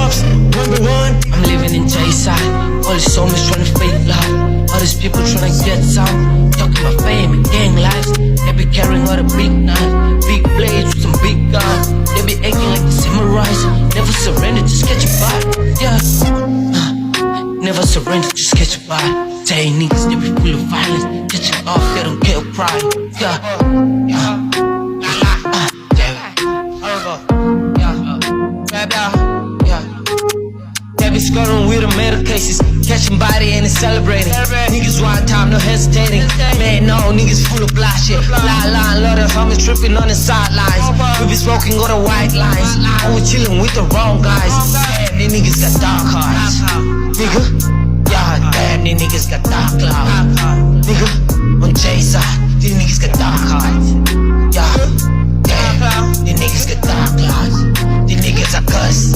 dogs, number one. I'm living in Jside. All these homies tryna fake love. All these people tryna get some. Talking about fame and gang lives. They be carrying all the big knives, big blades with some big guns. They be acting like the samurais. Never surrender, just catch a bite. Yeah. Never surrender, just catch a bite. Say niggas, they be full of violence. Catch it off, they don't care pride. Yeah. They be scoring with the metal cases, catching body and it's celebrating. Niggas one time, no hesitating. Man, no, niggas full of fly shit. Lie, lot of homies tripping on the sidelines. We be smoking all the white lines, and we chilling with the wrong guys. Damn, these niggas got dark hearts, nigga. Yeah, damn, these niggas got dark clouds, nigga. On Jside, these niggas got dark hearts. Yeah, damn, these niggas got dark clouds. These niggas are cuss.